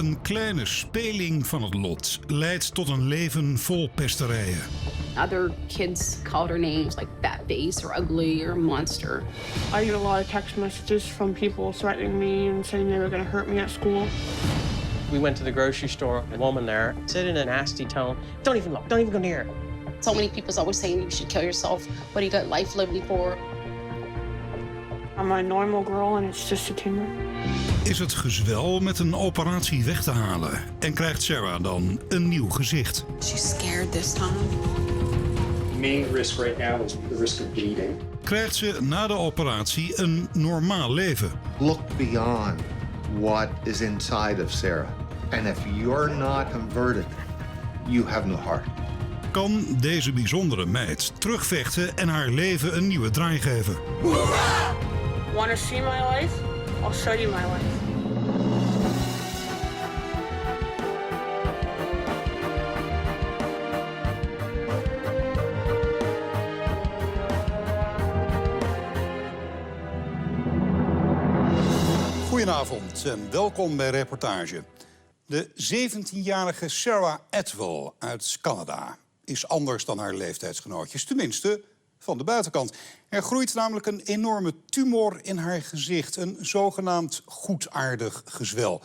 een kleine speling van het lot leidt tot een leven vol pesterijen. Other kids called her names like fat face or ugly or monster. I get a lot of text messages from people threatening me and saying they were going to hurt me at school. We went to the grocery store. A woman there said in a nasty tone, "Don't even look, don't even go near." So many people's always saying you should kill yourself. What do you got life living for? I'm a normal girl and it's just a tumor. Is het gezwel met een operatie weg te halen en krijgt Sarah dan een nieuw gezicht? She's scared this time. The main risk right now is the risk of bleeding. Krijgt ze na de operatie een normaal leven? Look beyond what is inside of Sarah. And if you're not converted, you have no heart. Kan deze bijzondere meid terugvechten en haar leven een nieuwe draai geven? Want to see my life? I'll show you my life. Goedenavond en welkom bij Reportage. De 17-jarige Sarah Atwell uit Canada is anders dan haar leeftijdsgenootjes, tenminste van de buitenkant. Er groeit namelijk een enorme tumor in haar gezicht, een zogenaamd goedaardig gezwel.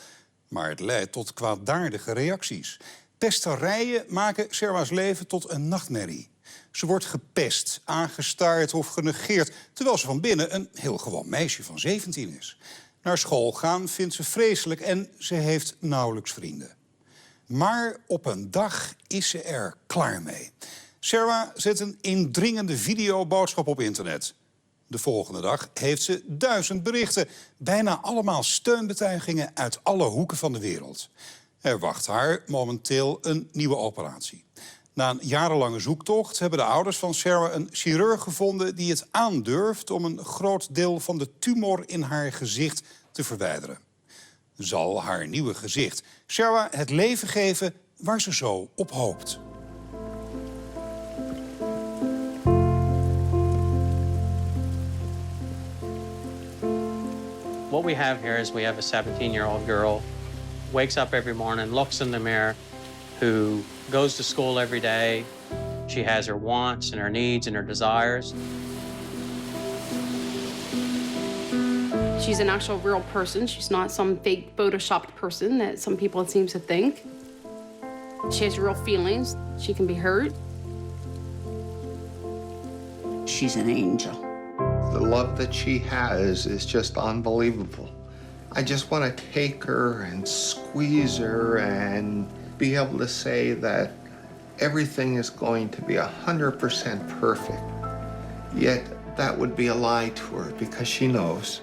Maar het leidt tot kwaadaardige reacties. Pesterijen maken Sarah's leven tot een nachtmerrie. Ze wordt gepest, aangestaard of genegeerd, terwijl ze van binnen een heel gewoon meisje van 17 is. Naar school gaan vindt ze vreselijk en ze heeft nauwelijks vrienden. Maar op een dag is ze er klaar mee. Sarah zet een indringende videoboodschap op internet. De volgende dag heeft ze 1000 berichten. Bijna allemaal steunbetuigingen uit alle hoeken van de wereld. Er wacht haar momenteel een nieuwe operatie. Na een jarenlange zoektocht hebben de ouders van Sarah een chirurg gevonden die het aandurft om een groot deel van de tumor in haar gezicht te verwijderen. Zal haar nieuwe gezicht Sarah het leven geven waar ze zo op hoopt? What we have here is we have a 17-year-old girl, wakes up every morning, looks in the mirror, who goes to school every day. She has her wants and her needs and her desires. She's an actual real person. She's not some fake photoshopped person that some people seem to think. She has real feelings. She can be hurt. She's an angel. The love that she has is just unbelievable. I just want to take her and squeeze her and be able to say that everything is going to be 100% perfect. Yet that would be a lie to her because she knows.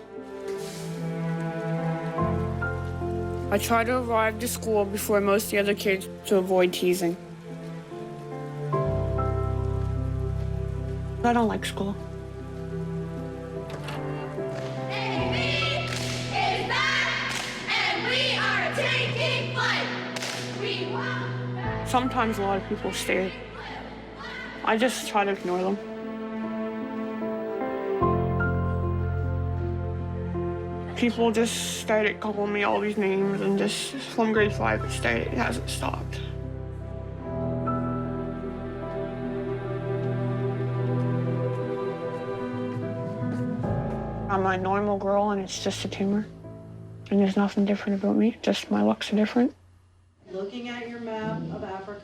I try to arrive to school before most of the other kids to avoid teasing. I don't like school. Sometimes a lot of people stare. I just try to ignore them. People just started calling me all these names, and just from grade 5 it hasn't stopped. I'm a normal girl and it's just a tumor. And there's nothing different about me, just my looks are different.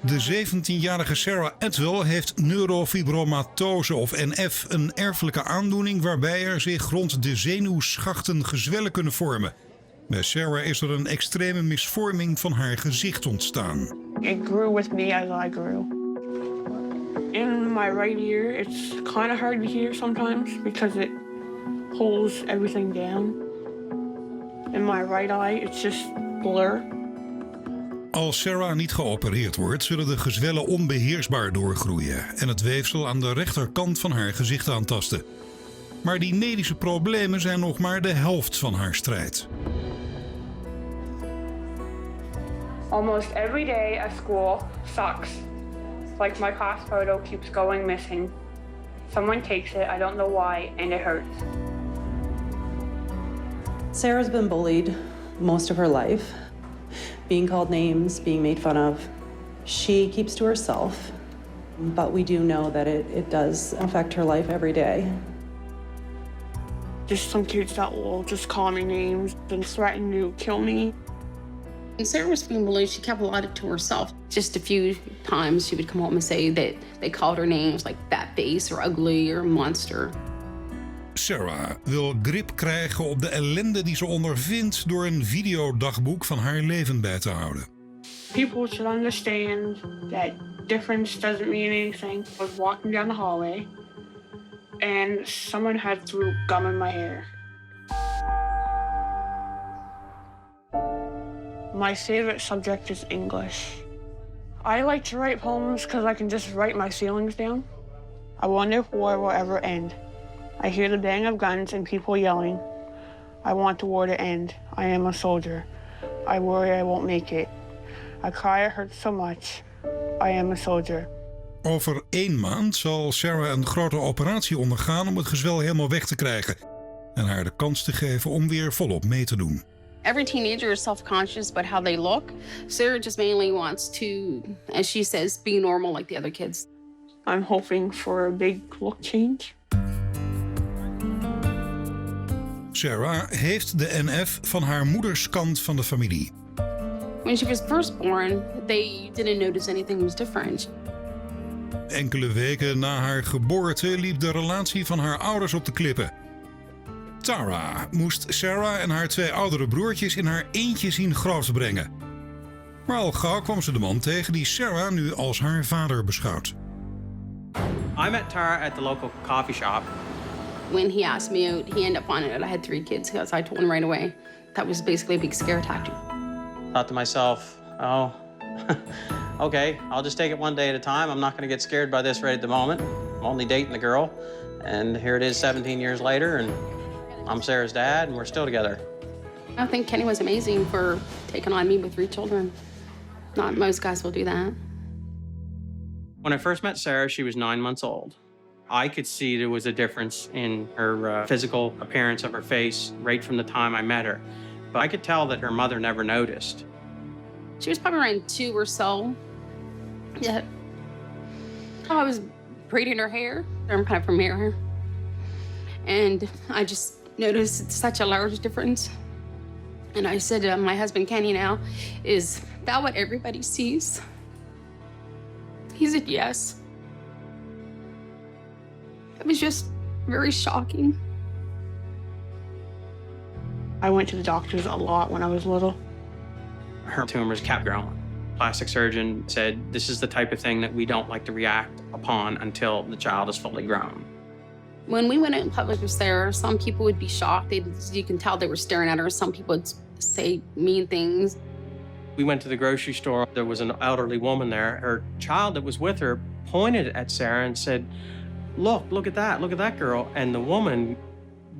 De 17-jarige Sarah Atwell heeft neurofibromatose of NF, een erfelijke aandoening waarbij er zich rond de zenuwschachten gezwellen kunnen vormen. Bij Sarah is er een extreme misvorming van haar gezicht ontstaan. It grew with me as I grew. In my right ear, it's kind of hard to hear sometimes because it pulls everything down. In my right eye, it's just blur. Als Sarah niet geopereerd wordt, zullen de gezwellen onbeheersbaar doorgroeien en het weefsel aan de rechterkant van haar gezicht aantasten. Maar die medische problemen zijn nog maar de helft van haar strijd. Almost every day at school sucks. Like my class photo keeps going missing. Someone takes it, I don't know why, and it hurts. Sarah's been bullied most of her life. being called names, being made fun of. She keeps to herself, but we do know that it does affect her life every day. There's some kids that will just call me names and threaten to kill me. When Sarah was being bullied, she kept a lot of it to herself. Just a few times she would come home and say that they called her names like fat face or ugly or monster. Sarah wil grip krijgen op de ellende die ze ondervindt door een videodagboek van haar leven bij te houden. People should understand that difference doesn't mean anything. I was walking down the hallway and someone had threw gum in my hair. My favorite subject is English. I like to write poems because I can just write my feelings down. I wonder if war will ever end. I hear the bang of guns and people yelling. I want the war to end. I am a soldier. I worry I won't make it. I cry it hurts so much. I am a soldier. Over 1 maand zal Sarah een grote operatie ondergaan om het gezwel helemaal weg te krijgen. En haar de kans te geven om weer volop mee te doen. Every teenager is self-conscious about how they look. Sarah just mainly wants to, as she says, be normal like the other kids. I'm hoping for a big look change. Sarah heeft de NF van haar moeders kant van de familie. When she was first born, they didn't notice anything was different. Enkele weken na haar geboorte liep de relatie van haar ouders op de klippen. Tara moest Sarah en haar 2 oudere broertjes in haar eentje zien grootbrengen. Maar al gauw kwam ze de man tegen die Sarah nu als haar vader beschouwt. I met Tara at the local coffee shop. When he asked me out, he ended up finding out I had 3 kids, because I told him right away. That was basically a big scare tactic. Thought to myself, oh, okay, I'll just take it one day at a time. I'm not going to get scared by this right at the moment. I'm only dating the girl. And here it is 17 years later, and I'm Sarah's dad, and we're still together. I think Kenny was amazing for taking on me with 3 children. Not most guys will do that. When I first met Sarah, she was 9 months old. I could see there was a difference in her physical appearance of her face right from the time I met her. But I could tell that her mother never noticed. She was probably around 2 or so. Yeah. I was braiding her hair, or kind of from here. And I just noticed such a large difference. And I said to my husband, Kenny, now, is that what everybody sees? He said, yes. It was just very shocking. I went to the doctors a lot when I was little. Her tumors kept growing. Plastic surgeon said, this is the type of thing that we don't like to react upon until the child is fully grown. When we went out in public with Sarah, some people would be shocked. You can tell they were staring at her. Some people would say mean things. We went to the grocery store. There was an elderly woman there. Her child that was with her pointed at Sarah and said, look at that girl. And the woman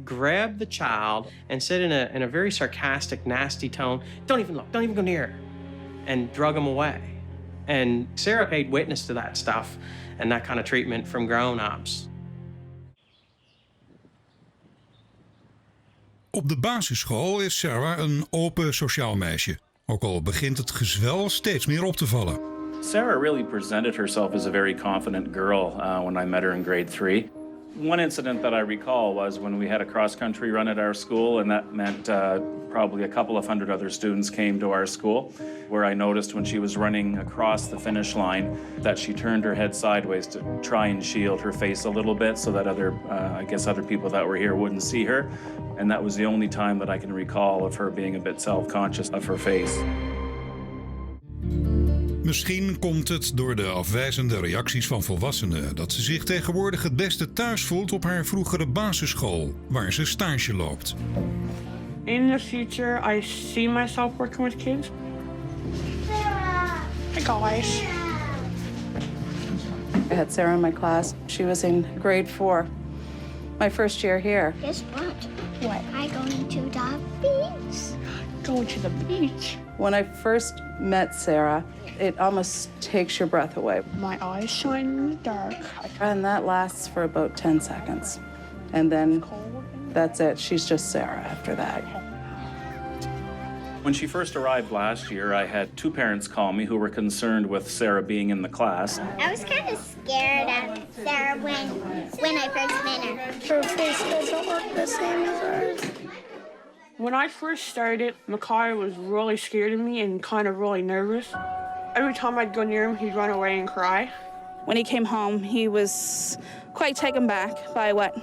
grabbed the child and said in a very sarcastic, nasty tone, don't even look, don't even go near her, and drug him away. And Sarah paid witness to that stuff and that kind of treatment from grown-ups. Op de basisschool is Sarah een open sociaal meisje. Ook al begint het gezwel steeds meer op te vallen. Sarah really presented herself as a very confident girl when I met her in grade 3. One incident that I recall was when we had a cross-country run at our school, and that meant probably a couple of hundred other students came to our school, where I noticed when she was running across the finish line that she turned her head sideways to try and shield her face a little bit so that other people that were here wouldn't see her. And that was the only time that I can recall of her being a bit self-conscious of her face. Misschien komt het door de afwijzende reacties van volwassenen dat ze zich tegenwoordig het beste thuis voelt op haar vroegere basisschool, waar ze stage loopt. In the future, I see myself working with kids. Hi guys. I had Sarah in my class. She was in grade 4, my first year here. Guess what? What? I'm going to the beach. Going to the beach. When I first met Sarah, it almost takes your breath away. My eyes shine in the dark. And that lasts for about 10 seconds. And then that's it. She's just Sarah after that. When she first arrived last year, I had 2 parents call me who were concerned with Sarah being in the class. I was kind of scared of Sarah when I first met her. Her face doesn't look the same as ours. When I first started, Makai was really scared of me and kind of really nervous. Every time I'd go near him, he'd run away and cry. When he came home, he was quite taken back by what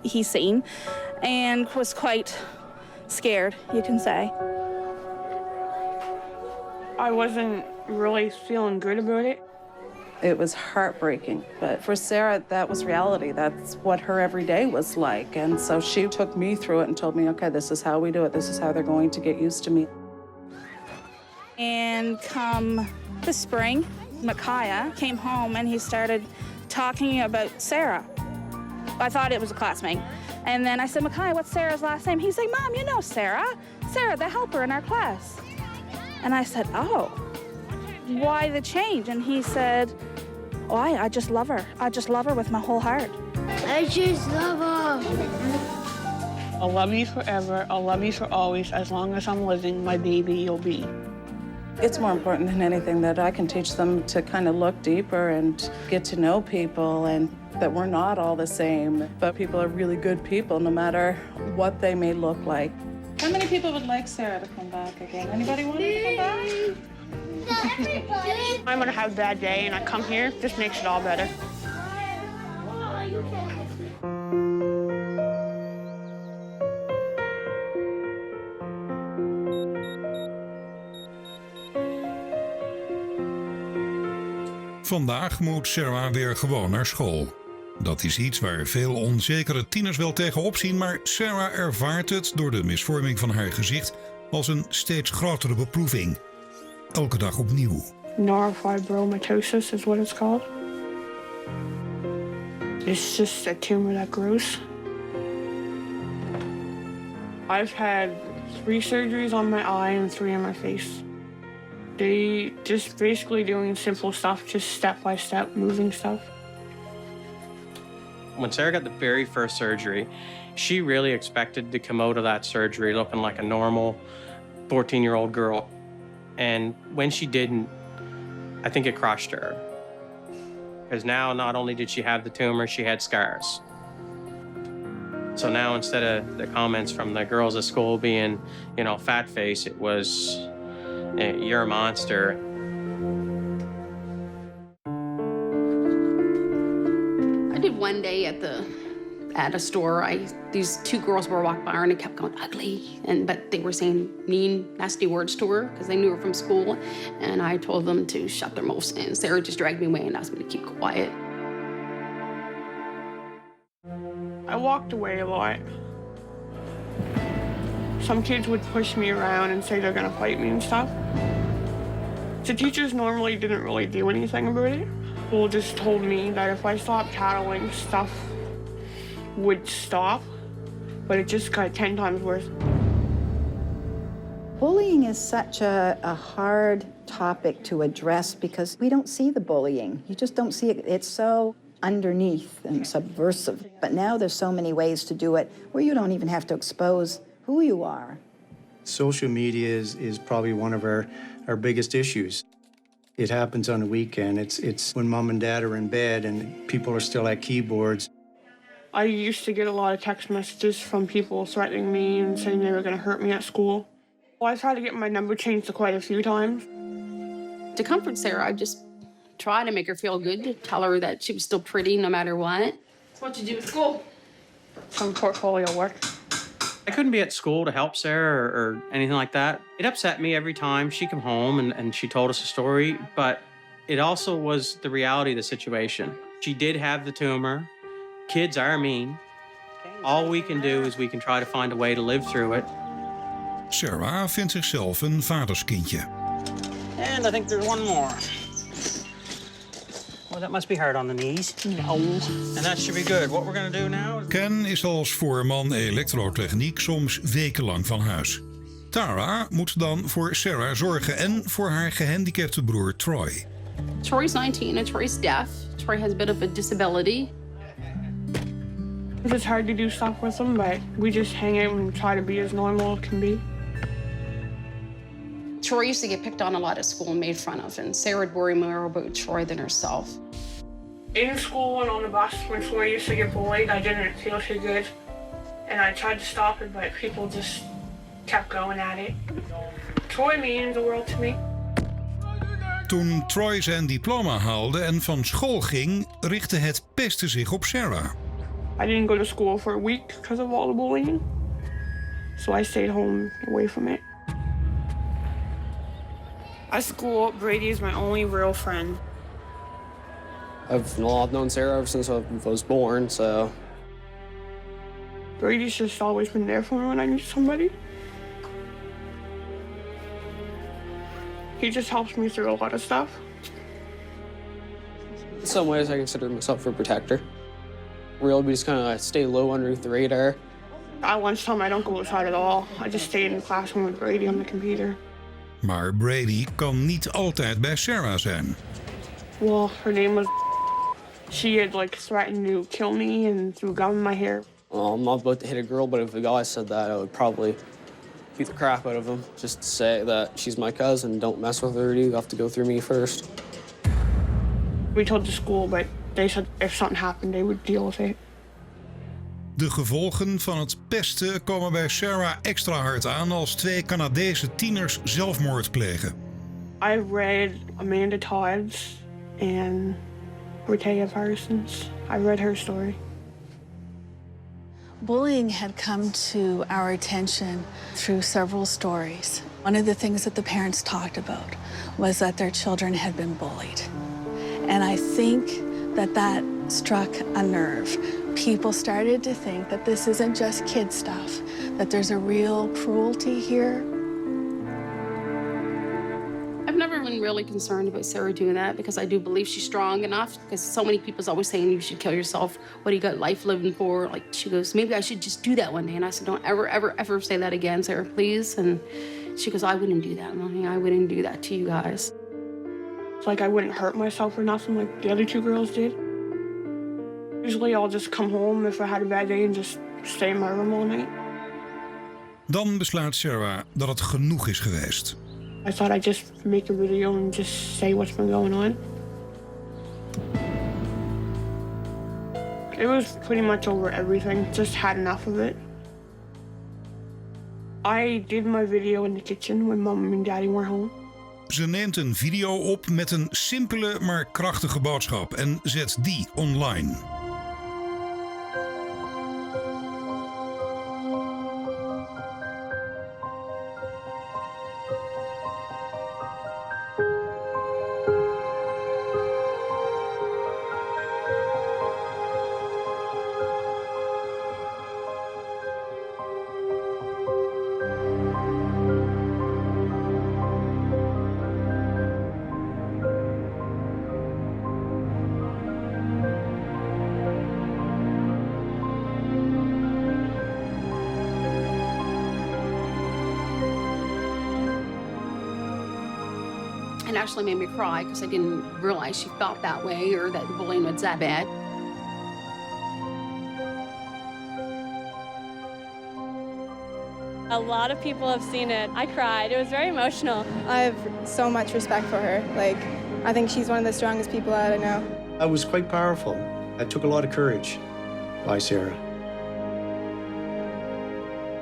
he's seen and was quite scared, you can say. I wasn't really feeling good about it. It was heartbreaking, but for Sarah, that was reality. That's what her every day was like. And so she took me through it and told me, okay, this is how we do it. This is how they're going to get used to me. And come the spring, Micaiah came home and he started talking about Sarah. I thought it was a classmate. And then I said, Micaiah, what's Sarah's last name? He's like, Mom, you know Sarah. Sarah, the helper in our class. And I said, oh, why the change? And he said, oh, I just love her. I just love her with my whole heart. I just love her. I'll love you forever. I'll love you for always. As long as I'm living, my baby, you'll be. It's more important than anything that I can teach them to kind of look deeper and get to know people, and that we're not all the same, but people are really good people no matter what they may look like. How many people would like Sarah to come back again? Anybody want her to come back? Not everybody. I'm gonna have a bad day and I come here, just makes it all better. Vandaag moet Sarah weer gewoon naar school. Dat is iets waar veel onzekere tieners wel tegenop zien, maar Sarah ervaart het door de misvorming van haar gezicht als een steeds grotere beproeving. Elke dag opnieuw. Neurofibromatosis is what it's called. It's just a tumor that grows. I've had 3 surgeries on my eye and 3 on my face. They just basically doing simple stuff, just step by step, moving stuff. When Sarah got the very first surgery, she really expected to come out of that surgery looking like a normal 14-year-old girl. And when she didn't, I think it crushed her. Because now not only did she have the tumor, she had scars. So now instead of the comments from the girls at school being, you know, fat face, it was, you're a monster. I did one day at a store. These 2 girls were walking by her and it kept going ugly, but they were saying mean, nasty words to her because they knew her from school. And I told them to shut their mouths, and Sarah just dragged me away and asked me to keep quiet. I walked away a lot. Some kids would push me around and say they're gonna fight me and stuff. The teachers normally didn't really do anything about it. People just told me that if I stopped tattling, stuff would stop, but it just got 10 times worse. Bullying is such a hard topic to address because we don't see the bullying. You just don't see it. It's so underneath and subversive. But now there's so many ways to do it where you don't even have to expose who you are. Social media is probably one of our biggest issues. It happens on the weekend. It's when mom and dad are in bed and people are still at keyboards. I used to get a lot of text messages from people threatening me and saying they were going to hurt me at school. Well, I tried to get my number changed quite a few times. To comfort Sarah, I just tried to make her feel good, to tell her that she was still pretty no matter what. So what you do at school? Some portfolio work. I couldn't be at school to help Sarah or anything like that. It upset me every time she came home and she told us a story, but it also was the reality of the situation. She did have the tumor. Kids are mean. All we can do is we can try to find a way to live through it. Sarah vindt zichzelf een vaderskindje. And I think there's one more. Well, that must be hard on the knees. No. And that should be good. What we're going to do now... Ken is als voorman elektrotechniek soms wekenlang van huis. Tara moet dan voor Sarah zorgen en voor haar gehandicapte broer Troy. Troy's 19 and Troy's deaf. Troy has a bit of a disability. It's hard to do stuff with them, but we just hang out and try to be as normal as can be. Troy used to get picked on a lot at school and made fun of, and Sarah would worry more about Troy than herself. In school and on the bus, when Troy used to get bullied, I didn't feel too good. And I tried to stop it, but people just kept going at it. Troy means the world to me. Toen Troy zijn diploma haalde en van school ging, richtte het pesten zich op Sarah. I didn't go to school for a week because of all the bullying. So I stayed home away from it. At school, Brady is my only real friend. I've known Sarah ever since I was born, so... Brady's just always been there for me when I need somebody. He just helps me through a lot of stuff. In some ways, I consider myself a protector. Really, we just kind of stay low underneath the radar. At lunchtime, I don't go outside at all. I just stay in the classroom with Brady on the computer. Maar Brady kan niet altijd bij Sarah zijn. Well, her name was... She had, threatened to kill me and threw a gun in my hair. Well, I'm not about to hit a girl, but if a guy said that, I would probably beat the crap out of him. Just to say that she's my cousin, don't mess with her, you have to go through me first. We told the school, but they said if something happened, they would deal with it. De gevolgen van het pesten komen bij Sarah extra hard aan als 2 Canadese tieners zelfmoord plegen. I read Amanda Todd's and Reportage Parsons. I read her story. Bullying had come to our attention through several stories. One of the things that the parents talked about was that their children had been bullied. And I think that struck a nerve. People started to think that this isn't just kid stuff, that there's a real cruelty here. I've never been really concerned about Sarah doing that because I do believe she's strong enough, because so many people's always saying you should kill yourself. What do you got life living for? She goes, maybe I should just do that one day. And I said, don't ever, ever, ever say that again, Sarah, please. And she goes, I wouldn't do that, Mommy. I wouldn't do that to you guys. It's like I wouldn't hurt myself or nothing like the other 2 girls did. Usually I'll just come home if I had a bad day and just stay in my room all night. Dan besluit Sarah dat het genoeg is geweest. I thought I'd just make a video and just say what's been going on. It was pretty much over everything, just had enough of it. I did my video in the kitchen when Mom and Daddy weren't home. Ze neemt een video op met een simpele maar krachtige boodschap en zet die online. It actually made me cry because I didn't realize she felt that way or that the bullying was that bad. A lot of people have seen it. I cried. It was very emotional. I have so much respect for her. I think she's one of the strongest people that I know. It was quite powerful. It took a lot of courage by Sarah.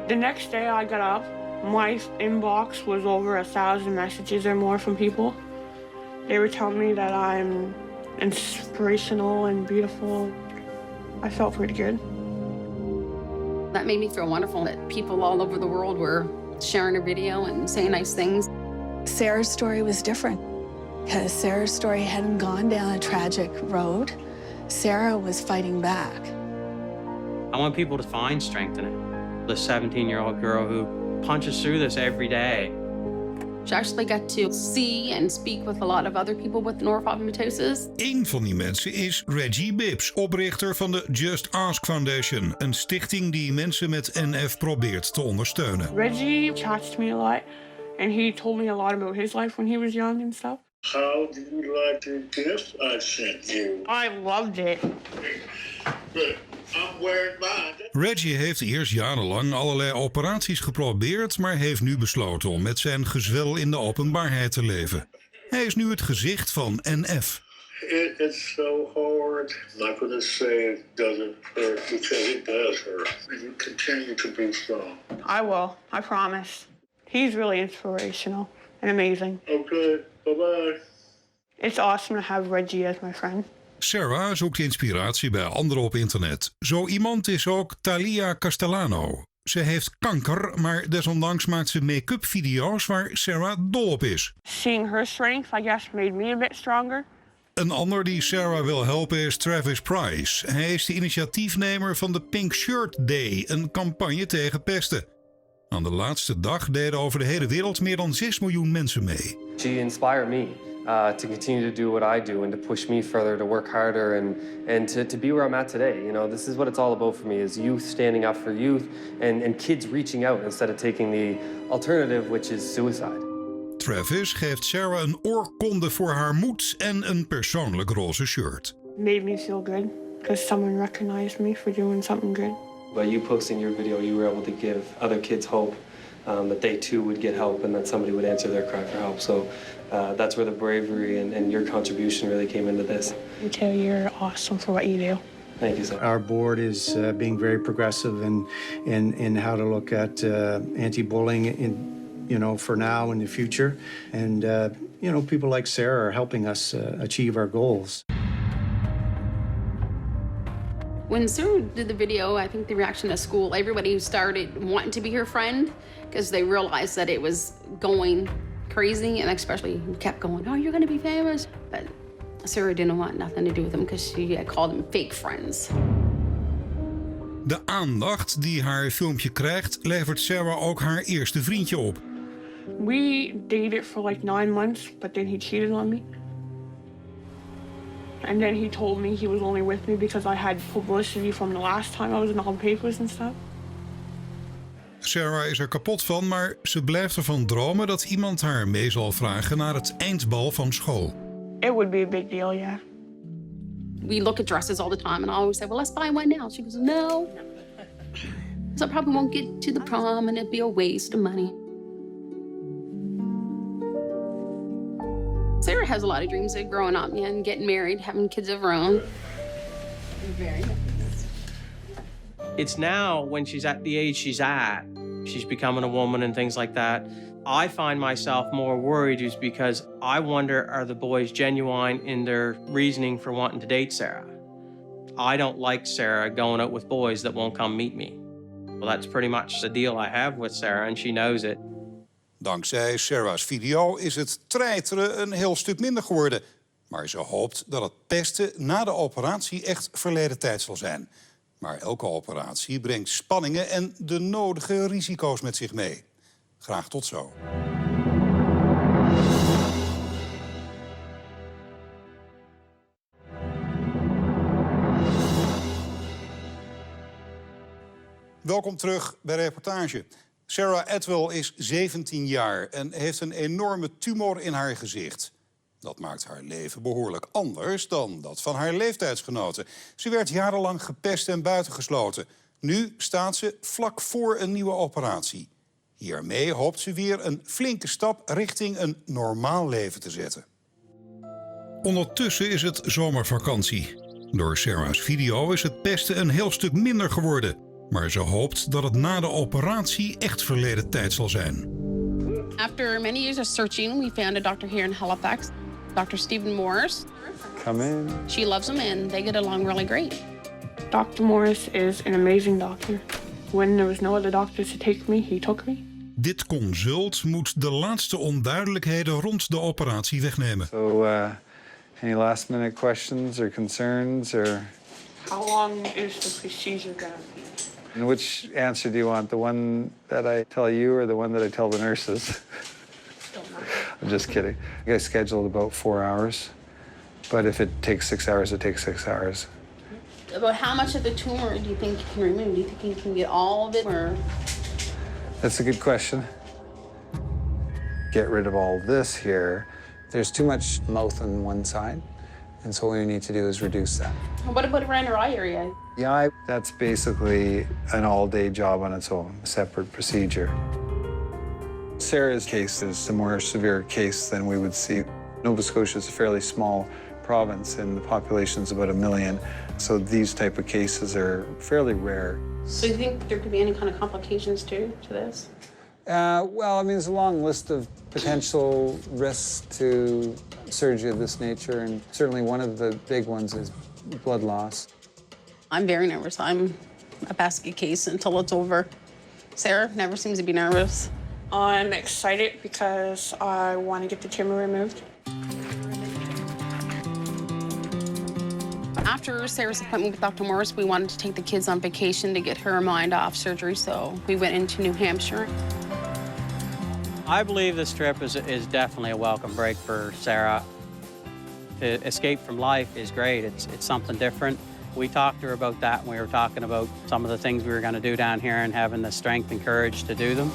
The next day I got up, my inbox was over 1,000 messages or more from people. They were telling me that I'm inspirational and beautiful. I felt pretty good. That made me feel wonderful that people all over the world were sharing her video and saying nice things. Sarah's story was different because Sarah's story hadn't gone down a tragic road. Sarah was fighting back. I want people to find strength in it. The 17-year-old girl who punches through this every day. She actually got to see and speak with a lot of other people with neurofibromatosis. Eén van die mensen is Reggie Bibbs, oprichter van de Just Ask Foundation, een stichting die mensen met NF probeert te ondersteunen. Reggie chats to me a lot, and he told me a lot about his life when he was young and stuff. How did you like the gift I sent you? I loved it. Good. I'm wearing mine. Reggie heeft eerst jarenlang allerlei operaties geprobeerd, maar heeft nu besloten om met zijn gezwel in de openbaarheid te leven. Hij is nu het gezicht van NF. It's so hard. I'm not going to say it doesn't hurt because it does hurt. You continue to be strong. I will. I promise. He's really inspirational and amazing. Okay, bye-bye. It's awesome to have Reggie as my friend. Sarah zoekt inspiratie bij anderen op internet. Zo iemand is ook Thalia Castellano. Ze heeft kanker, maar desondanks maakt ze make-up video's waar Sarah dol op is. Seeing her strength, I guess, made me a bit stronger. Een ander die Sarah wil helpen is Travis Price. Hij is de initiatiefnemer van de Pink Shirt Day, een campagne tegen pesten. Aan de laatste dag deden over de hele wereld meer dan 6 miljoen mensen mee. She inspired me to continue to do what I do and to push me further to work harder and to be where I'm at today. You know, this is what it's all about for me, is youth standing up for youth and kids reaching out instead of taking the alternative, which is suicide. Travis geeft Sarah een oorkonde voor haar moed en een persoonlijk roze shirt. Made me feel good because someone recognized me for doing something good. By you posting your video, you were able to give other kids hope that they too would get help and that somebody would answer their cry for help. So that's where the bravery and your contribution really came into this. You too, you're awesome for what you do. Thank you, sir. Our board is being very progressive in how to look at anti-bullying for now and the future. And, people like Sarah are helping us achieve our goals. When Sarah did the video, I think the reaction at school, everybody started wanting to be her friend because they realized that it was going crazy, and especially kept going, oh, you're going to be famous. But Sarah didn't want nothing to do with them because she had called them fake friends. De aandacht die haar filmpje krijgt, levert Sarah ook haar eerste vriendje op. We dated for like 9 months, but then he cheated on me. And then he told me he was only with me because I had publicity from the last time I was in all the papers and stuff. Sarah is er kapot van, maar ze blijft ervan dromen dat iemand haar mee zal vragen naar het eindbal van school. It would be a big deal, yeah. We look at dresses all the time, and I always say, well, let's buy one now. She goes, no. So I probably won't get to the prom, and it'd be a waste of money. Sarah has a lot of dreams of growing up and getting married, having kids of her own. Very nice. It's now, when she's at the age she's at, she's becoming a woman and things like that, I find myself more worried is because I wonder, are the boys genuine in their reasoning for wanting to date Sarah? I don't like Sarah going out with boys that won't come meet me. Well, that's pretty much the deal I have with Sarah, and she knows it. Dankzij Sarah's video is het treiteren een heel stuk minder geworden. Maar ze hoopt dat het pesten na de operatie echt verleden tijd zal zijn. Maar elke operatie brengt spanningen en de nodige risico's met zich mee. Graag tot zo. Welkom terug bij Reportage. Sarah Atwell is 17 jaar en heeft een enorme tumor in haar gezicht. Dat maakt haar leven behoorlijk anders dan dat van haar leeftijdsgenoten. Ze werd jarenlang gepest en buitengesloten. Nu staat ze vlak voor een nieuwe operatie. Hiermee hoopt ze weer een flinke stap richting een normaal leven te zetten. Ondertussen is het zomervakantie. Door Sarah's video is het pesten een heel stuk minder geworden. Maar ze hoopt dat het na de operatie echt verleden tijd zal zijn. After many years of searching, we found a doctor here in Halifax, Dr. Stephen Morris. Come in. She loves him and they get along really great. Dr. Morris is an amazing doctor. When there was no other doctor to take me, he took me. Dit consult moet de laatste onduidelijkheden rond de operatie wegnemen. So, any last minute questions or concerns or? How long is the procedure gonna be? And which answer do you want? The one that I tell you or the one that I tell the nurses? I'm just kidding. I get scheduled about 4 hours, but if it takes 6 hours, it takes 6 hours. About how much of the tumor do you think you can remove? Do you think you can get all of it, or? That's a good question. Get rid of all this here. There's too much mouth on one side, and so what we need to do is reduce that. What about around her eye area? The eye, that's basically an all-day job on its own, a separate procedure. Sarah's case is a more severe case than we would see. Nova Scotia is a fairly small province, and the population's about 1 million. So these type of cases are fairly rare. So you think there could be any kind of complications too to this? Well, I mean, there's a long list of potential risks to surgery of this nature, and certainly one of the big ones is blood loss. I'm very nervous. I'm a basket case until it's over. Sarah never seems to be nervous. I'm excited because I want to get the tumor removed. After Sarah's appointment with Dr. Morris, we wanted to take the kids on vacation to get her mind off surgery, so we went into New Hampshire. I believe this trip is definitely a welcome break for Sarah. To escape from life is great. It's something different. We talked to her about that, and we were talking about some of the things we were going to do down here and having the strength and courage to do them.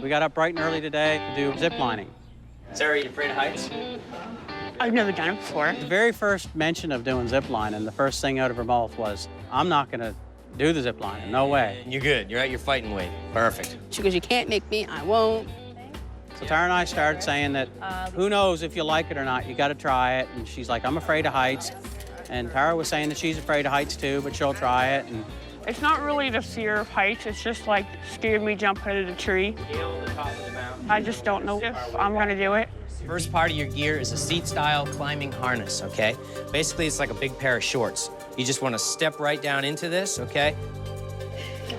We got up bright and early today to do zip lining. Sarah, are you afraid of heights? I've never done it before. The very first mention of doing zip lining, the first thing out of her mouth was, I'm not going to do the zip lining, no way. You're good. You're at your fighting weight. Perfect. She goes, you can't make me, I won't. So Tara and I started saying that who knows if you like it or not, you got to try it. And she's like, I'm afraid of heights. And Tara was saying that she's afraid of heights too, but she'll try it. And It's not really the fear of heights. It's just like scared me jumping out of the tree. I just don't know if I'm going to do it. First part of your gear is a seat-style climbing harness, okay? Basically, it's like a big pair of shorts. You just want to step right down into this, okay?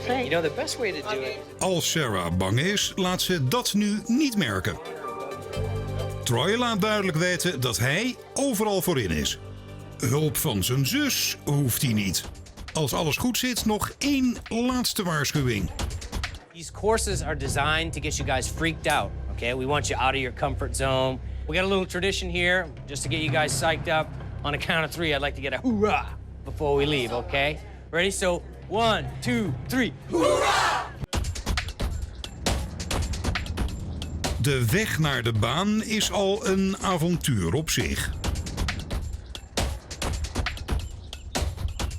You know, the best way to do it... Als Sarah bang is, laat ze dat nu niet merken. Troy laat duidelijk weten dat hij overal voorin is. Hulp van zijn zus hoeft hij niet. Als alles goed zit, nog 1 laatste waarschuwing. These courses are designed to get you guys freaked out, okay? We want you out of your comfort zone. We got a little tradition here, just to get you guys psyched up. On a count of 3, I'd like to get a hoorah before we leave, okay? Ready? So, 1, 2, 3, hoorah! De weg naar de baan is al een avontuur op zich.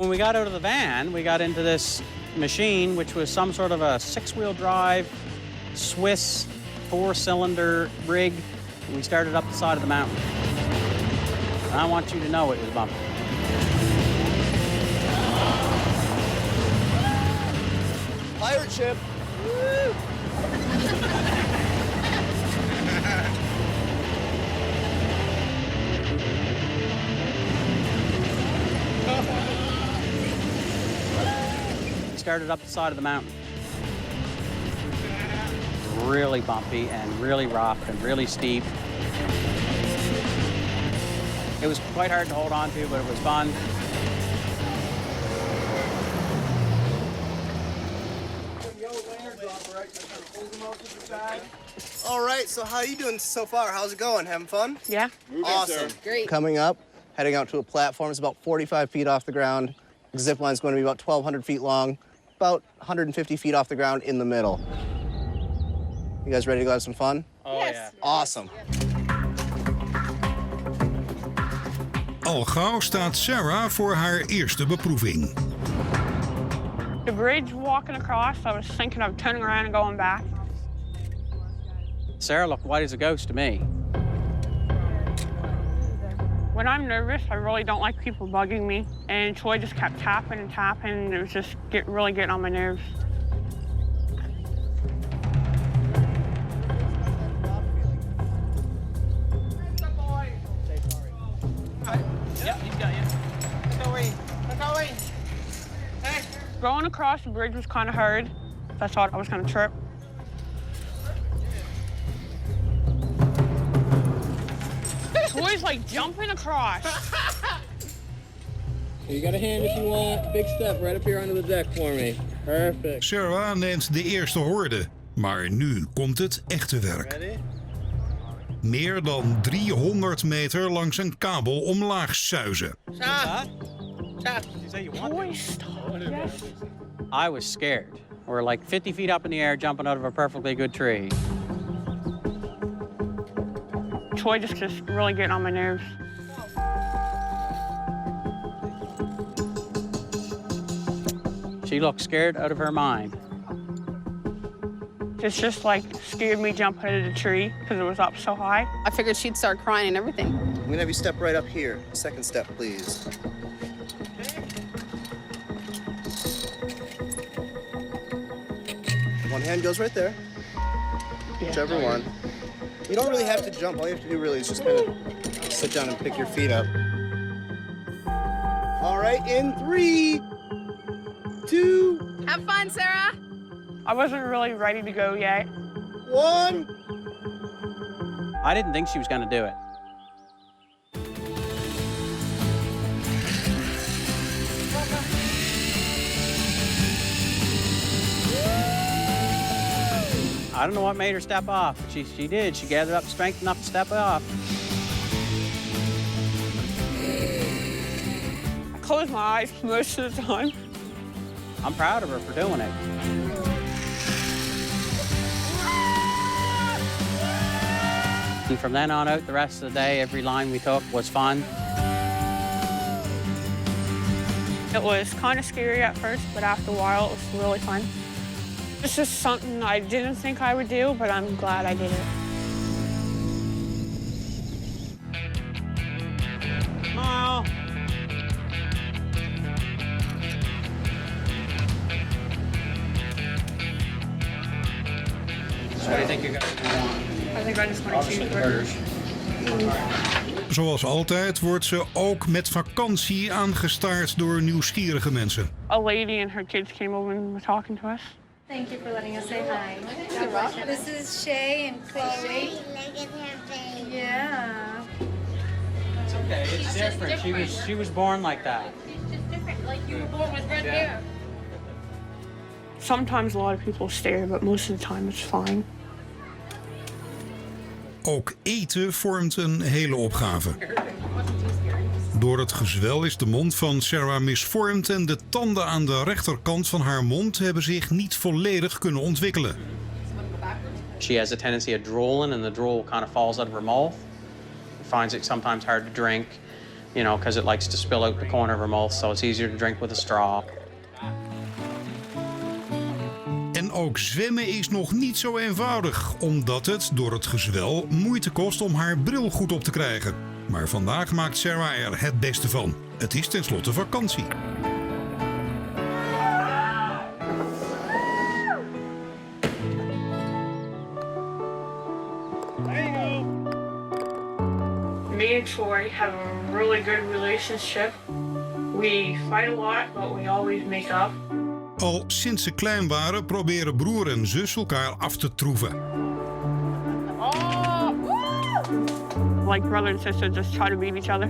when we got out of the van, we got into this machine, which was some sort of a 6-wheel drive, Swiss 4-cylinder rig. And we started up the side of the mountain. And I want you to know it was bumpy. Pirate ship. Woo! Started up the side of the mountain. Really bumpy and really rough and really steep. It was quite hard to hold on to, but it was fun. All right, so how you doing so far? How's it going? Having fun? Yeah. Awesome. Great. Coming up, heading out to a platform. It's about 45 feet off the ground. The zip line's going to be about 1,200 feet long, about 150 feet off the ground in the middle. You guys ready to go have some fun? Oh, yes. Yeah. Awesome. Al gauw staat Sarah voor haar eerste beproeving. The bridge walking across, I was thinking of turning around and going back. Sarah looked white as a ghost to me. When I'm nervous, I really don't like people bugging me. And Troy just kept tapping and tapping, and it was just really getting on my nerves. Going across the bridge was kind of hard. I thought I was going to trip. Troy's like jumping across. You got a hand if you want. Big step right up here under the deck for me. Perfect. Sarah neemt de eerste horde. Maar nu komt het echte werk. Meer dan 300 meter langs een kabel omlaag suizen. I was scared. We're like 50 feet up in the air jumping out of a perfectly good tree. Troy just really getting on my nerves. She looked scared out of her mind. It's just like scared me jump out of the tree because it was up so high. I figured she'd start crying and everything. I'm gonna have you step right up here. Second step, please. One hand goes right there. Whichever one. You don't really have to jump. All you have to do really is just kind of sit down and pick your feet up. All right, in 3, 2. Have fun, Sarah. I wasn't really ready to go yet. 1. I didn't think she was going to do it. I don't know what made her step off, but she did. She gathered up strength enough to step off. I close my eyes most of the time. I'm proud of her for doing it. And from then on out, the rest of the day, every line we took was fun. It was kind of scary at first, but after a while, it was really fun. It's just something I didn't think I would do, but I'm glad I did it. Smile. So what do you think you're going to want? I think I just want to choose burgers. Zoals altijd wordt ze ook met vakantie aangestaard door nieuwsgierige mensen. A lady and her kids came over and were talking to us. Thank you for letting us say hi. This is Shay and Chloe. Yeah. It's okay. It's different. She was born like that. She's just different. Like you were born with red hair. Sometimes a lot of people stare, but most of the time it's fine. Ook eten vormt een hele opgave. Door het gezwel is de mond van Sarah misvormd en de tanden aan de rechterkant van haar mond hebben zich niet volledig kunnen ontwikkelen. She has a tendency of drooling and the drool kind of falls out of her mouth. Finds it sometimes hard to drink, you know, because it likes to spill out the corner of her mouth, so it's easier to drink with a straw. En ook zwemmen is nog niet zo eenvoudig, omdat het door het gezwel moeite kost om haar bril goed op te krijgen. Maar vandaag maakt Sarah er het beste van. Het is tenslotte vakantie. Me and Troy have a really good relationship. We fight a lot, but we always make up. Al sinds ze klein waren proberen broer en zus elkaar af te troeven. Like brother and sister, just try to beat each other.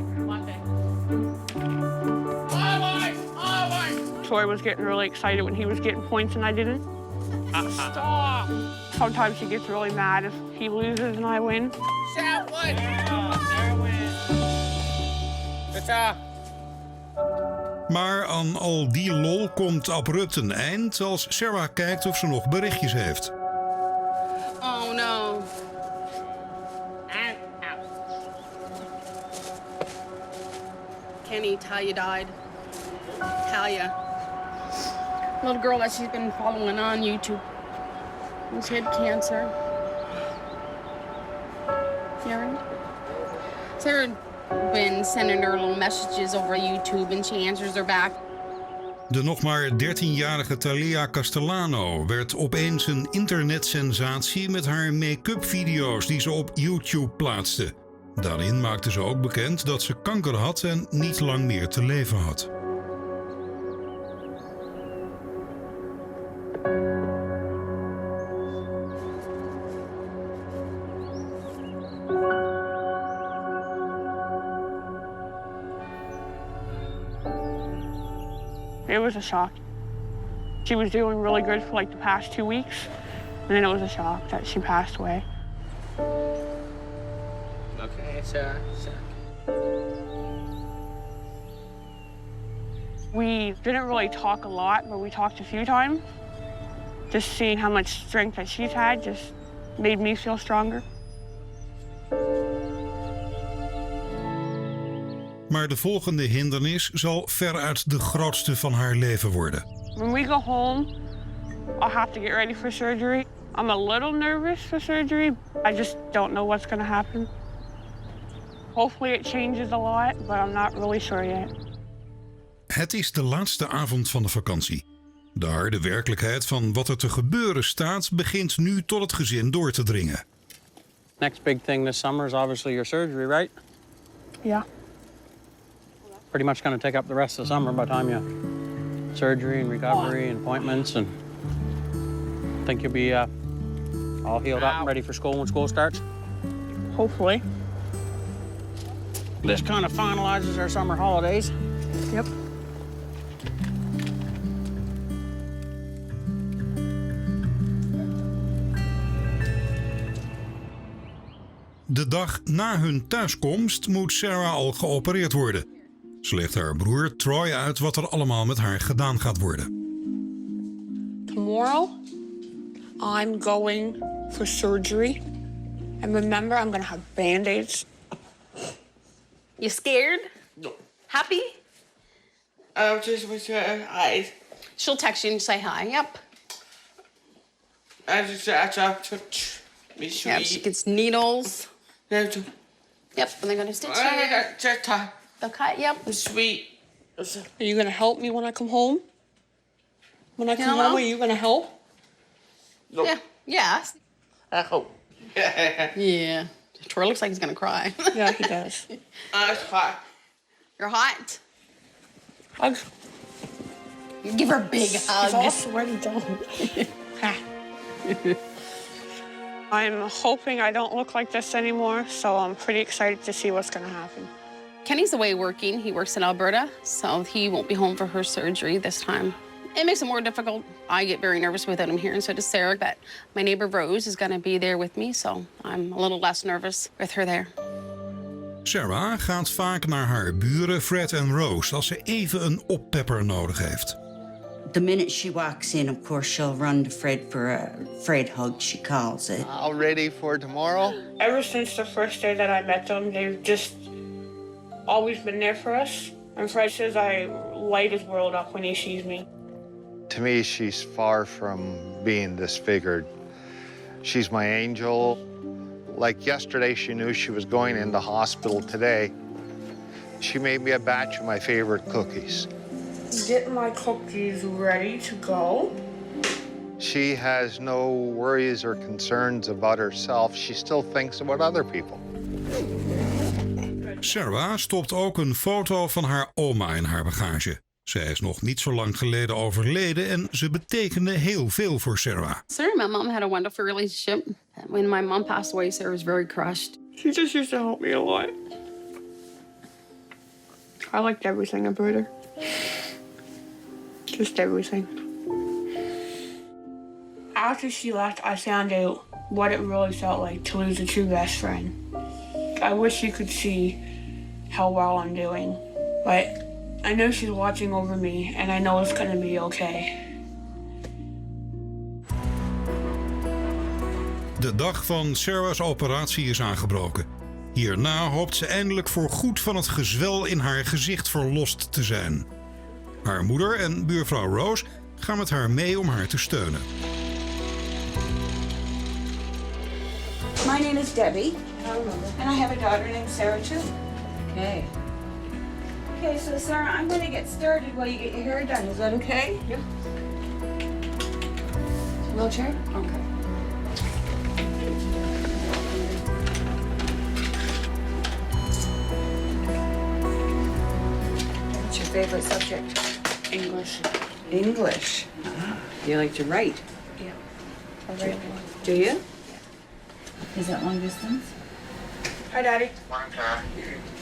Troy was getting really excited when he was getting points and I didn't. Stop! Sometimes he gets really mad if he loses and I win. Sarah wins. Good job. Maar aan al die lol komt abrupt een eind als Sarah kijkt of ze nog berichtjes heeft. Oh no. Kenny, Talia died. Talia. Little girl that she's been following on YouTube. She had cancer. Sarah been sending her little messages over YouTube and she answers her back. De nog maar 13-jarige Talia Castellano werd opeens een internetsensatie met haar make-up video's die ze op YouTube plaatste. Daarin maakte ze ook bekend dat ze kanker had en niet lang meer te leven had. It was a shock. She was doing really good for like the past 2 weeks, and then it was a shock that she passed away. Okay, Sarah. We didn't really talk a lot, but we talked a few times. Just seeing how much strength that she's had just made me feel stronger. Maar de volgende hindernis zal veruit de grootste van haar leven worden. When we go home, I'll have to get ready for surgery. I'm a little nervous for surgery. I just don't know what's gonna happen. Hopefully it changes a lot, but I'm not really sure yet. Het is de laatste avond van de vakantie. De harde werkelijkheid van wat er te gebeuren staat begint nu tot het gezin door te dringen. Next big thing this summer is obviously your surgery, right? Yeah. Pretty much going to take up the rest of the summer by the time you surgery and recovery and appointments, and think you'll be all healed up and ready for school when school starts? Hopefully. This kind of finalizes our summer holidays. Yep. De dag na hun thuiskomst moet Sarah al geopereerd worden. Ze legt haar broer Troy uit wat er allemaal met haar gedaan gaat worden. Tomorrow, I'm going for surgery. And remember, I'm gonna have Band-Aids. You scared? No. Happy? I'm just with your eyes. She'll text you and say hi. Yep. I just be sweet. Yep, she gets needles. Yep, and they're gonna stitch you. They'll cut, yep. Sweet. Are you gonna help me when I come home? When I come Hello? home, are you gonna help? No. Yeah, yes. I hope. Yeah. Troy looks like he's gonna cry. Yeah, he does. It's hot. You're hot? Hug. Give her a big hug. He's all sweaty down. I'm hoping I don't look like this anymore, so I'm pretty excited to see what's gonna happen. Kenny's away working. He works in Alberta, so he won't be home for her surgery this time. It makes it more difficult. I get very nervous without him here, and so does Sarah. But my neighbor Rose is going to be there with me, so I'm a little less nervous with her there. Sarah gaat vaak naar haar buren Fred en Rose als ze even een oppepper nodig heeft. The minute she walks in, of course, she'll run to Fred for a Fred hug, she calls it. All ready for tomorrow? Ever since the first day that I met them, they've just always been there for us. And Fred says I light his world up when he sees me. To me, she's far from being disfigured. She's my angel. Like yesterday, she knew she was going into hospital today. She made me a batch of my favorite cookies. Getting my cookies ready to go. She has no worries or concerns about herself. She still thinks about other people. Sarah stopt ook een foto van haar oma in haar bagage. Zij is nog niet zo lang geleden overleden en ze betekende heel veel voor Sarah. Sarah and my mom had a wonderful relationship. When my mom passed away, Sarah was very crushed. She just used to help me a lot. I liked everything about her. Just everything. After she left, I found out what it really felt like to lose a true best friend. I wish you could see how well I'm doing, but I know she's watching over me, and I know it's gonna be okay. De dag van Sarah's operatie is aangebroken. Hierna hoopt ze eindelijk voor goed van het gezwel in haar gezicht verlost te zijn. Haar moeder en buurvrouw Rose gaan met haar mee om haar te steunen. My name is Debbie, and I have a daughter named Sarah too. Okay. Okay, so Sarah, I'm going to get started while you get your hair done. Is that okay? Yep. Wheelchair? Okay. What's your favorite subject? English. English. Ah, you like to write? Yeah. I write a lot. Do you? Yeah. Is that long distance? Hi, Daddy. Morning, Sarah.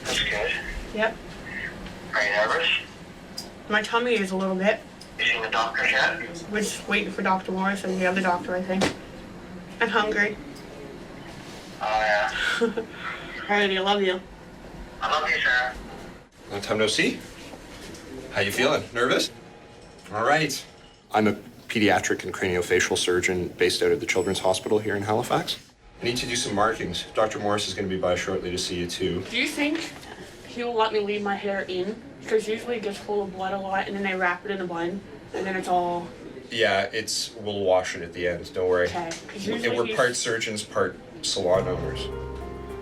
That's good. Yep. Are you nervous? My tummy is a little bit. You seen the doctor yet? We're just waiting for Dr. Morris and the other doctor, I think. I'm hungry. Oh, yeah. Alrighty, I love you. I love you, Sarah. Long time no see. How you feeling? Nervous? All right. I'm a pediatric and craniofacial surgeon based out of the Children's Hospital here in Halifax. I need to do some markings. Dr. Morris is going to be by shortly to see you, too. Do you think he'll let me leave my hair in? Because usually it gets full of blood a lot and then they wrap it in a bun. and then it's all... Yeah, we'll wash it at the end, don't worry. Okay. We're part surgeons, part salon owners.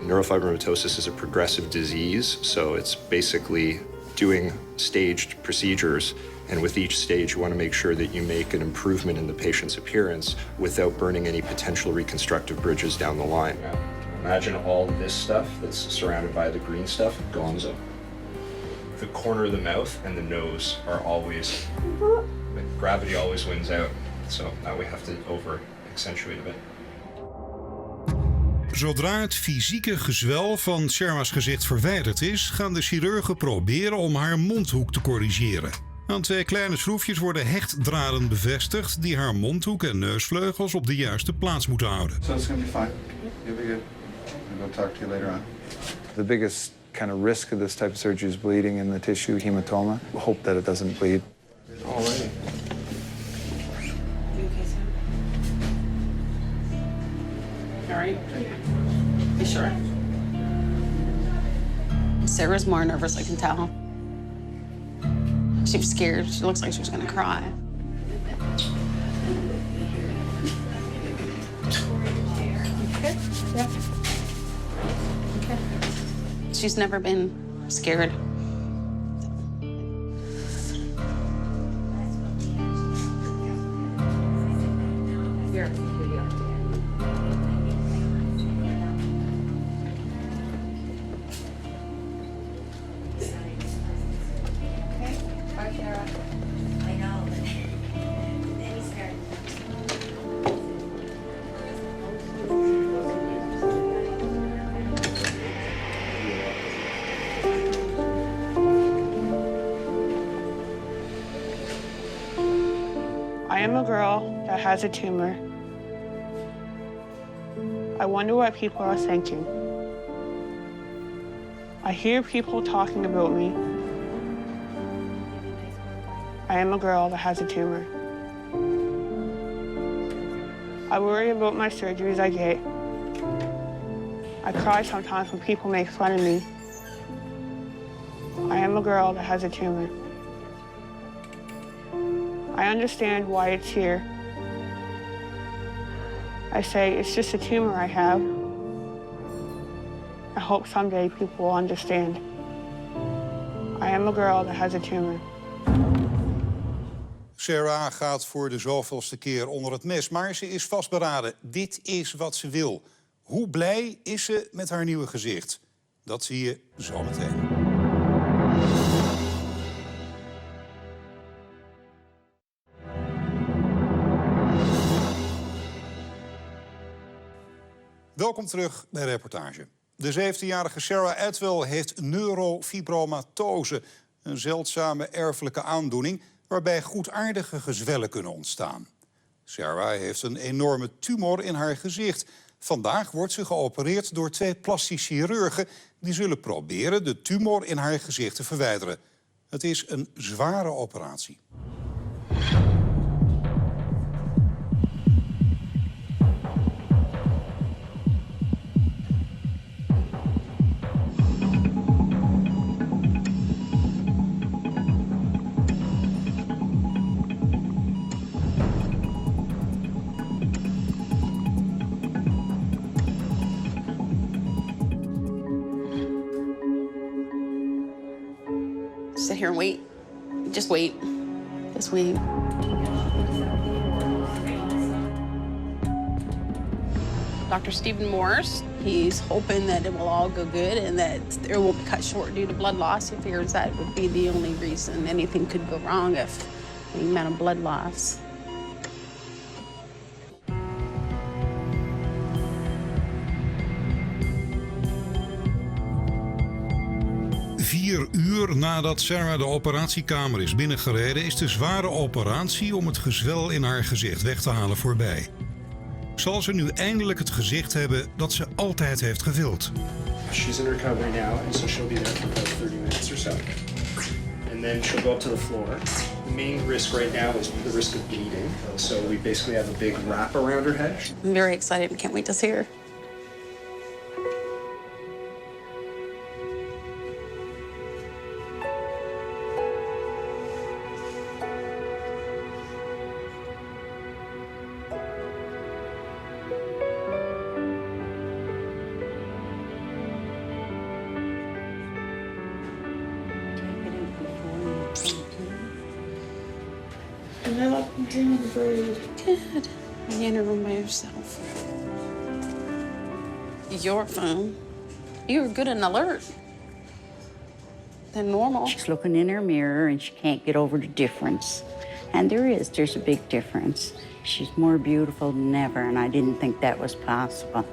Neurofibromatosis is a progressive disease, so it's basically doing staged procedures. And with each stage, you want to make sure that you make an improvement in the patient's appearance without burning any potential reconstructive bridges down the line. Imagine all this stuff that's surrounded by the green stuff, gonzo. The corner of the mouth and the nose are always, gravity always wins out. So now we have to over-accentuate a bit. Zodra het fysieke gezwel van Sarah's gezicht verwijderd is, gaan de chirurgen proberen om haar mondhoek te corrigeren. Aan 2 kleine schroefjes worden hechtdraden bevestigd die haar mondhoek en neusvleugels op de juiste plaats moeten houden. So it's going to be fine. You'll be good. I'll talk to you later on. The biggest kind of risk of this type of surgery is bleeding in the tissue, hematoma. We hope that it doesn't bleed. All right. All right. You sure? Sarah's more nervous, I can tell. She was scared. She looks like she was going to cry. Okay. Yeah. Okay. She's never been scared. Here. I know, but then he started. I am a girl that has a tumor. I wonder what people are thinking. I hear people talking about me. I am a girl that has a tumor. I worry about my surgeries I get. I cry sometimes when people make fun of me. I am a girl that has a tumor. I understand why it's here. I say it's just a tumor I have. I hope someday people will understand. I am a girl that has a tumor. Sarah gaat voor de zoveelste keer onder het mes, maar ze is vastberaden. Dit is wat ze wil. Hoe blij is ze met haar nieuwe gezicht? Dat zie je zo meteen. Welkom terug bij Reportage. De 17-jarige Sarah Atwell heeft neurofibromatose, een zeldzame erfelijke aandoening waarbij goedaardige gezwellen kunnen ontstaan. Sarah heeft een enorme tumor in haar gezicht. Vandaag wordt ze geopereerd door 2 plastisch chirurgen die zullen proberen de tumor in haar gezicht te verwijderen. Het is een zware operatie. Sit here and wait. Just wait. Just wait. Dr. Stephen Morris, he's hoping that it will all go good and that it won't be cut short due to blood loss. He figures that would be the only reason anything could go wrong if the amount of blood loss. Vier uur nadat Sarah de operatiekamer is binnengereden, is de zware operatie om het gezwel in haar gezicht weg te halen voorbij. Zal ze nu eindelijk het gezicht hebben dat ze altijd heeft gewild? She's in recovery now, and so she'll be there for about 30 minutes or so. And then she'll go up to the floor. The main risk right now is the risk of bleeding. So we basically have a big wrap around her head. I'm very excited and can't wait to see her. I'm doing great. Good. You're in a room by yourself. Your phone. You're good and alert. Than normal. She's looking in her mirror and she can't get over the difference. And there's a big difference. She's more beautiful than ever, and I didn't think that was possible.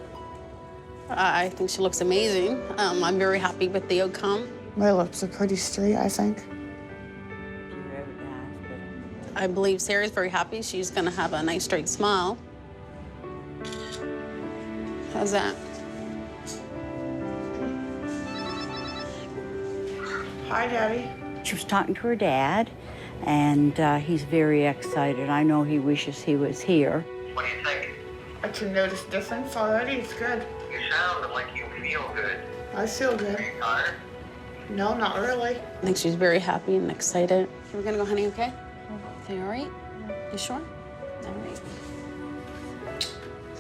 I think she looks amazing. I'm very happy with the outcome. My lips are pretty straight, I think. I believe Sarah's very happy. She's gonna have a nice straight smile. How's that? Hi, Daddy. She was talking to her dad, and he's very excited. I know he wishes he was here. What do you think? I can notice difference already. It's good. You sound like you feel good. I feel good. Are you tired? No, not really. I think she's very happy and excited. We're gonna go, honey, okay? You all right? You sure? All right.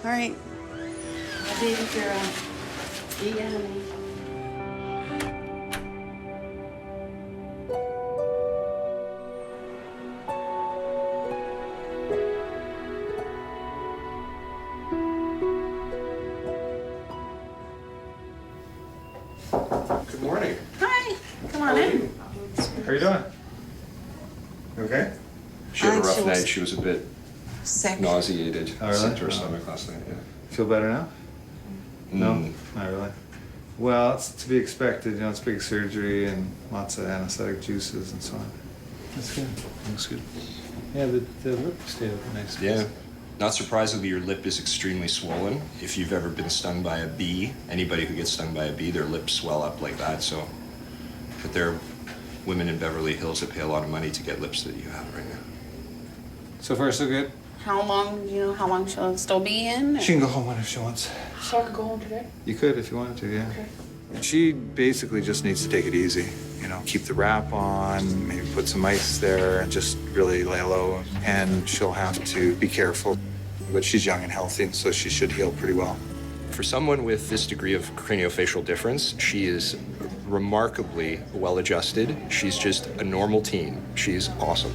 All right. Baby girl. See ya, honey. Good morning. Hi. Come on in. How are you doing? You okay? She had a rough She was night. She was a bit sick. Nauseated. Oh, really? Sick to her stomach last night, yeah. Feel better now? No, Mm. not really. Well, it's to be expected. You know, it's big surgery and lots of anesthetic juices and so on. That's good. Looks good. Yeah, the lip stayed up nice. Yeah. Not surprisingly, your lip is extremely swollen. If you've ever been stung by a bee, anybody who gets stung by a bee, their lips swell up like that. So, but there are women in Beverly Hills that pay a lot of money to get lips that you have right now. So far, so good. How long, do you know how long she'll still be in? She can go home whenever she wants. So I could go home today? You could if you wanted to, yeah. Okay. She basically just needs to take it easy. You know, keep the wrap on, maybe put some ice there, and just really lay low. And she'll have to be careful. But she's young and healthy, so she should heal pretty well. For someone with this degree of craniofacial difference, she is remarkably well-adjusted. She's just a normal teen. She's awesome.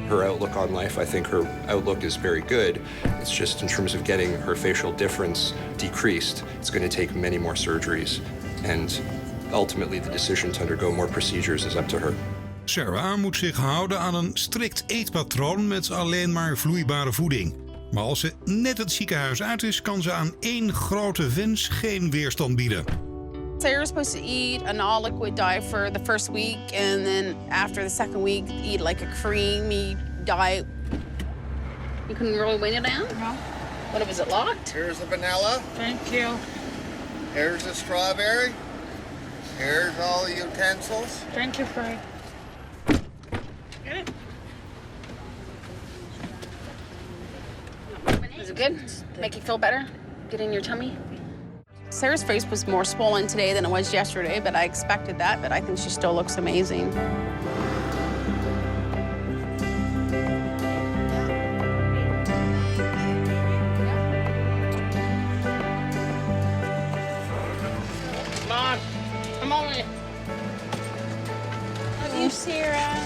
Her outlook on life, I think her outlook is very good. It's just in terms of getting her facial difference decreased, it's going to take many more surgeries. And ultimately, the decision to undergo more procedures is up to her. Sarah moet zich houden aan een strikt eetpatroon met alleen maar vloeibare voeding. Maar als ze net het ziekenhuis uit is, kan ze aan één grote wens geen weerstand bieden. Sarah's supposed to eat an all-liquid diet for the first week, and then after the second week, eat like a creamy diet. You couldn't really weigh it down? No. What, was it locked? Here's the vanilla. Thank you. Here's the strawberry. Here's all the utensils. Thank you, Fred. Get it? Is it good? Make you feel better? Get in your tummy? Sarah's face was more swollen today than it was yesterday, but I expected that, but I think she still looks amazing. Come on. Come on. Love you, Sarah.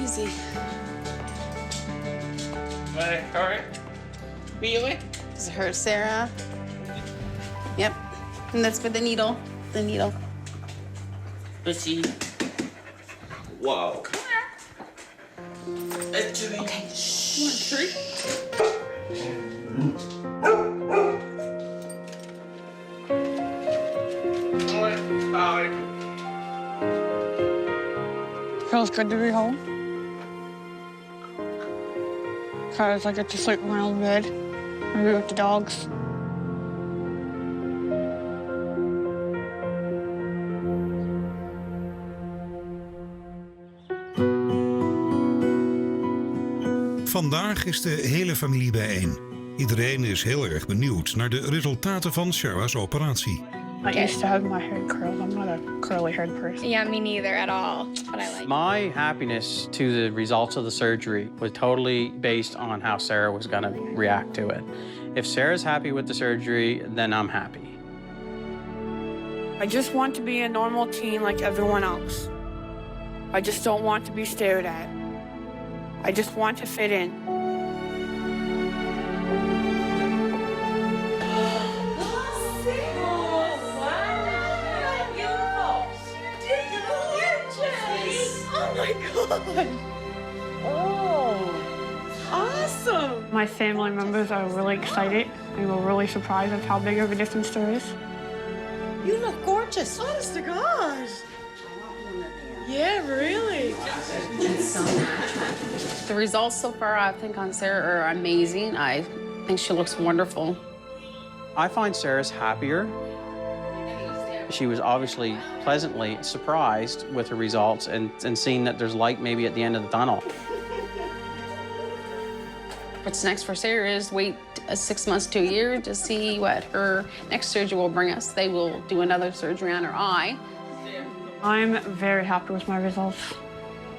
Easy. Hey, all right. Really? Does it hurt, Sarah? Yep. And that's for the needle. The needle. Let's see. Whoa. Actually. Okay. Shh. You want a treat? Feels good to be home. Because I get to sleep around the bed and be with the dogs. Vandaag is de hele familie bijeen. Iedereen is heel erg benieuwd naar de resultaten van Sarah's operatie. I used to have my hair curled. I'm not a curly-haired person. Yeah, me neither at all. But I like My happiness to the results of the surgery was totally based on how Sarah was going to react to it. If Sarah's happy with the surgery, then I'm happy. I just want to be a normal teen like everyone else. I just don't want to be stared at. I just want to fit in. Oh, awesome! My family members are really excited. They were really surprised at how big of a difference there is. You look gorgeous. Honest to God. Yeah, really. The results so far, I think, on Sarah are amazing. I think she looks wonderful. I find Sarah's happier. She was obviously pleasantly surprised with the results and seeing that there's light maybe at the end of the tunnel. What's next for Sarah is wait 6 months to a year to see what her next surgery will bring us. They will do another surgery on her eye. I'm very happy with my results.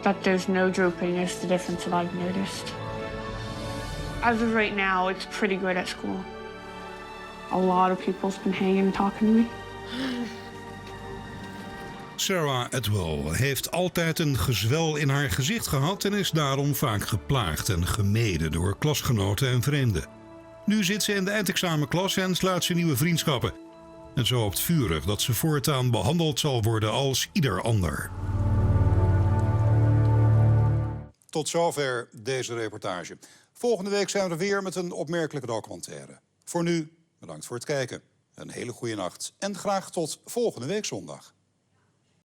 That there's no drooping is the difference that I've noticed. As of right now, it's pretty good at school. A lot of people's been hanging and talking to me. Sarah Atwell heeft altijd een gezwel in haar gezicht gehad en is daarom vaak geplaagd en gemeden door klasgenoten en vreemden. Nu zit ze in de eindexamenklas en sluit ze nieuwe vriendschappen. En ze hoopt vurig dat ze voortaan behandeld zal worden als ieder ander. Tot zover deze reportage. Volgende week zijn we er weer met een opmerkelijke documentaire. Voor nu, bedankt voor het kijken. Een hele goede nacht en graag tot volgende week zondag.